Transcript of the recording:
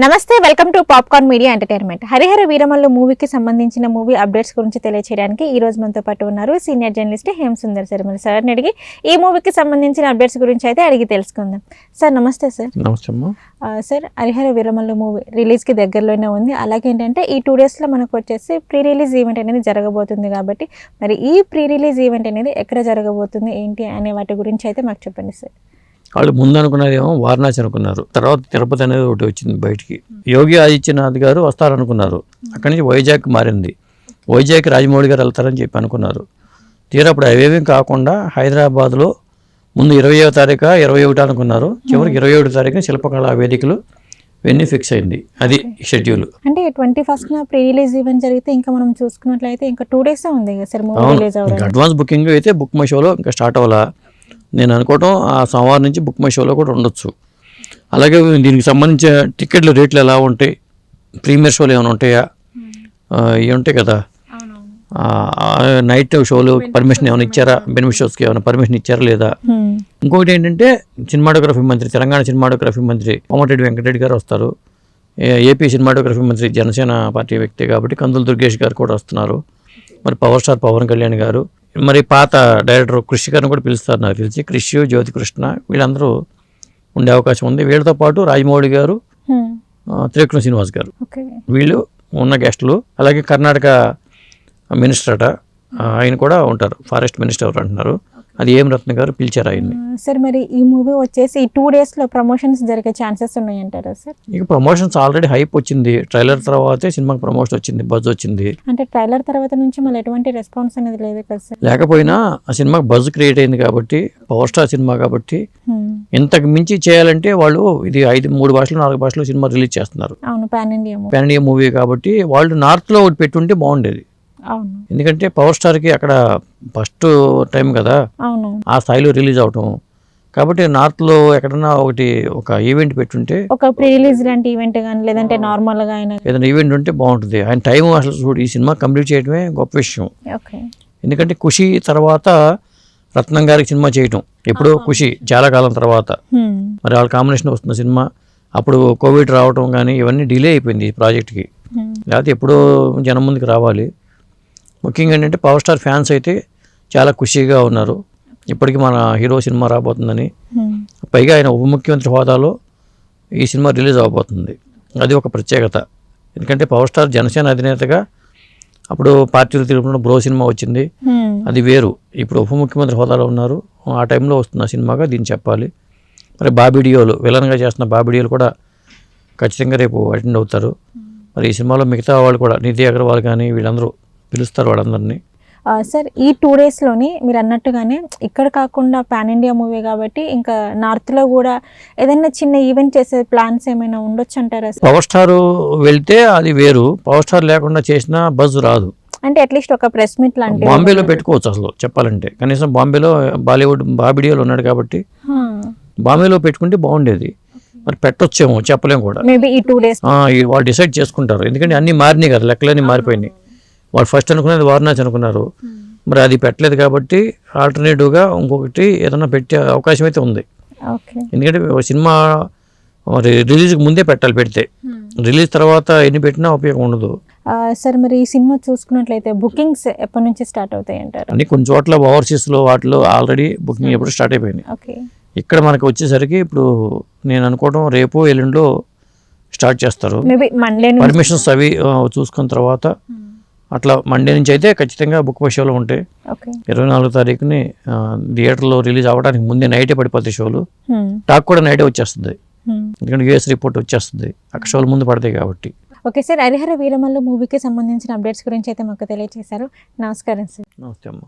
నమస్తే, welcome to popcorn media entertainment. Harihara Veeramallu మూవీకి సంబంధించిన మూవీ అప్డేట్స్ గురించి తెలియజేయడానికి ఈ రోజు మనతో పాటు ఉన్నారు senior journalist Hema Sundar sir. మరి సార్ని అడిగి ఈ మూవీకి సంబంధించిన అప్డేట్స్ గురించి అయితే అడిగి తెలుసుకుందాం. సార్ నమస్తే. సార్ నమస్తే. సార్, హరిహర వీరమల్లు మూవీ రిలీజ్కి దగ్గరలోనే ఉంది. అలాగే ఏంటంటే ఈ 2 డేస్లో మనకు వచ్చేసి ప్రీ రిలీజ్ ఈవెంట్ అనేది జరగబోతుంది. కాబట్టి మరి ఈ ప్రీ రిలీజ్ ఈవెంట్ అనేది ఎక్కడ జరగబోతుంది, ఏంటి అనే వాటి గురించి అయితే మాకు చెప్పండి సార్. వాళ్ళు ముందు అనుకున్నదేమో వారణాసి అనుకున్నారు, తర్వాత తిరుపతి అనేది ఒకటి వచ్చింది బయటికి. యోగి ఆదిత్యనాథ్ గారు వస్తారనుకున్నారు, అక్కడి నుంచి వైజాగ్ మారింది. వైజాగ్ రాజమౌళి గారు వెళ్తారని చెప్పి అనుకున్నారు. తీరా అప్పుడు అవేమీ కాకుండా హైదరాబాద్లో ముందు 20వ తారీఖు 21 అనుకున్నారు, చివరికి 27 తారీఖున శిల్పకళా వేదికలు ఇవన్నీ ఫిక్స్ అయింది. అది షెడ్యూల్. అంటే 21న ప్రీ రిలీజ్ ఈవెంట్ జరిగితే ఇంకా మనం చూసుకున్నట్లయితే ఇంకా 2 డేస్ ఉంది కదా సార్ మూవీ రిలీజ్ అవ్వడానికి. అడ్వాన్స్ బుకింగ్ అయితే బుక్ మై షోలో ఇంకా స్టార్ట్ అవ్వాలా. నేను అనుకోవటం ఆ సోమవారం నుంచి బుక్ మై షోలో కూడా ఉండొచ్చు. అలాగే దీనికి సంబంధించిన టికెట్ల రేట్లు ఎలా ఉంటాయి, ప్రీమియర్ షోలు ఏమైనా ఉంటాయా, ఇవి ఉంటాయి కదా, నైట్ షోలు పర్మిషన్ ఏమైనా ఇచ్చారా, బెనిఫిట్ షోస్కి ఏమైనా పర్మిషన్ ఇచ్చారా లేదా. ఇంకొకటి ఏంటంటే సినిమాటోగ్రఫీ మంత్రి, తెలంగాణ సినిమాటోగ్రఫీ మంత్రి కోమటిరెడ్డి వెంకటరెడ్డి గారు వస్తారు. ఏపీ సినిమాటోగ్రఫీ మంత్రి జనసేన పార్టీ వ్యక్తి కాబట్టి కందుల దుర్గేష్ గారు కూడా వస్తున్నారు. మరి పవర్ స్టార్ పవన్ కళ్యాణ్ గారు, మరి పాత డైరెక్టర్ కృషి గారిని కూడా పిలుస్తారు. నాకు తెలిసి కృషి, జ్యోతి కృష్ణ వీళ్ళందరూ ఉండే అవకాశం ఉంది. వీళ్ళతో పాటు రాజమౌళి గారు, త్రివిక్రమ్ శ్రీనివాస్ గారు, వీళ్ళు ఉన్న గెస్టులు. అలాగే కర్ణాటక మినిస్టర్ అట, ఆయన కూడా ఉంటారు, ఫారెస్ట్ మినిస్టర్ ఎవరు అంటున్నారు, అది ఏం రత్న గారు పిలిచారు ఆయన్ని. సార్ మరి ఈ మూవీ వచ్చేసి ఈ 2 డేస్లో ప్రమోషన్స్ జరిగే ఛాన్సెస్ ఉన్నాయంటారా సార్? ఇక ప్రమోషన్స్ ఆల్రెడీ హైప్ వచ్చింది. ట్రైలర్ తర్వాతే సినిమాకి ప్రమోషన్ వచ్చింది, బజ్ వచ్చింది. అంటే ట్రైలర్ తర్వాత నుంచి మళ్ళీ ఎటువంటి రెస్పాన్స్ అనేది లేదు కదా సార్? లేకపోయినా ఆ సినిమాకి బజ్ క్రియేట్ అయింది కాబట్టి, పవర్ స్టార్ సినిమా కాబట్టి ఇంతకు మించి చేయాలంటే వాళ్ళు ఇది 3 భాషలు 4 భాషలు సినిమా రిలీజ్ చేస్తున్నారు. అవును, పాన్ ఇండియా మూవీ కాబట్టి వాళ్ళు నార్త్లో ఒకటి పెట్టుంటే బాగుండేది. ఎందుకంటే పవర్ స్టార్కి అక్కడ ఫస్ట్ టైం కదా ఆ స్థాయిలో రిలీజ్ అవటం. కాబట్టి నార్త్లో ఎక్కడన్నా ఒక ఈవెంట్ పెట్టుంటే, ఒక ప్రీ రిలీజ్ లాంటి ఈవెంట్ కానీ లేదంటే నార్మల్గా ఏదైనా ఈవెంట్ ఉంటే బాగుంటుంది. ఆయన టైం అసలు చూడు, ఈ సినిమా కంప్లీట్ చేయడమే గొప్ప విషయం. ఎందుకంటే ఖుషి తర్వాత రత్నం గారికి సినిమా చేయటం, ఎప్పుడో ఖుషి చాలా కాలం తర్వాత మరి వాళ్ళ కాంబినేషన్ వస్తున్న సినిమా. అప్పుడు కోవిడ్ రావటం కానీ ఇవన్నీ డిలే అయిపోయింది ఈ ప్రాజెక్ట్కి. లేకపోతే ఎప్పుడో జనం ముందుకు రావాలి. ముఖ్యంగా ఏంటంటే పవర్ స్టార్ ఫ్యాన్స్ అయితే చాలా ఖుషీగా ఉన్నారు, ఇప్పటికీ మన హీరో సినిమా రాబోతుందని. పైగా ఆయన ఉప ముఖ్యమంత్రి హోదాలో ఈ సినిమా రిలీజ్ అవబోతుంది. అది ఒక ప్రత్యేకత. ఎందుకంటే పవర్ స్టార్ జనసేన అధినేతగా అప్పుడు పార్టీలు తిరుగుతున్న బ్రో సినిమా వచ్చింది, అది వేరు. ఇప్పుడు ఉప ముఖ్యమంత్రి హోదాలో ఉన్నారు, ఆ టైంలో వస్తున్న సినిమాగా దీన్ని చెప్పాలి. మరి బాబిడియోలు విలన్గా చేస్తున్న బాబిడియోలు కూడా ఖచ్చితంగా రేపు అటెండ్ అవుతారు. మరి ఈ సినిమాలో మిగతా వాళ్ళు కూడా నిధి అగర్వాల్ కానీ వీళ్ళందరూ పిలుస్తారు వాళ్ళందరినీ. సార్ ఈ 2 డేస్లోని మీరు అన్నట్టుగానే ఇక్కడ కాకుండా పాన్ ఇండియా మూవీ కాబట్టి ఇంకా నార్త్లో కూడా ఏదైనా చిన్న ఈవెంట్ చేసే ప్లాన్స్ ఏమైనా ఉండొచ్చు అంటారా? పవర్ స్టార్ వెళ్తే అది వేరు, పవర్ స్టార్ లేకుండా చేసిన బజ్ రాదు. అంటే అట్లీస్ట్ ఒక ప్రెస్ మీట్ లాంటి బాంబేలో పెట్టుకోవచ్చు. అసలు చెప్పాలంటే కనీసం బాంబేలో బాలీవుడ్ బాబిడియోలు ఉన్నాడు కాబట్టి బాంబేలో పెట్టుకుంటే బాగుండేది. మరి పెట్టొచ్చేమో చెప్పలేము కూడా. మేబీ ఈ 2 డేస్ వాళ్ళు డిసైడ్ చేసుకుంటారు. ఎందుకంటే అన్నీ మారినాయి కదా, లెక్కలన్నీ మారిపోయినాయి. వాళ్ళు ఫస్ట్ అనుకున్నది వారణాసి అనుకున్నారు, మరి అది పెట్టలేదు కాబట్టి ఆల్టర్నేటివ్గా ఇంకొకటి ఏదైనా పెట్టే అవకాశం అయితే ఉంది. ఎందుకంటే సినిమా మరి రిలీజ్కి ముందే పెట్టాలి, పెడితే రిలీజ్ తర్వాత ఎన్ని పెట్టినా ఉపయోగం ఉండదు. సార్ మరి ఈ సినిమా చూసుకున్నట్లయితే బుకింగ్స్ ఎప్పటి నుంచి స్టార్ట్ అవుతాయి అంటారు? అన్ని కొన్ని చోట్ల ఓవర్సీస్లో వాటిలో ఆల్రెడీ బుకింగ్ ఎప్పుడు స్టార్ట్ అయిపోయింది. ఇక్కడ మనకి వచ్చేసరికి ఇప్పుడు నేను అనుకోవడం రేపు ఎల్లుండిలో స్టార్ట్ చేస్తారు. పర్మిషన్స్ అవి చూసుకున్న తర్వాత అట్లా మండే నుంచి అయితే ఖచ్చితంగా బుక్ మై షోలో ఉంటాయి. 24వ తారీఖుని థియేటర్లో రిలీజ్ అవ్వడానికి ముందే నైటే పడిపోతాయి షోలు. టాక్ కూడా నైటే వచ్చేస్తుంది, ఎందుకంటే యూఎస్ రిపోర్ట్ వచ్చేస్తుంది అక్కడ షోలు ముందు పడతాయి కాబట్టి. ఓకే సార్, హరిహర వీరమల్లు మూవీకి సంబంధించిన అప్డేట్స్ గురించి అయితే మాకు తెలియజేశారు. నమస్కారం సార్. నమస్తే అమ్మ.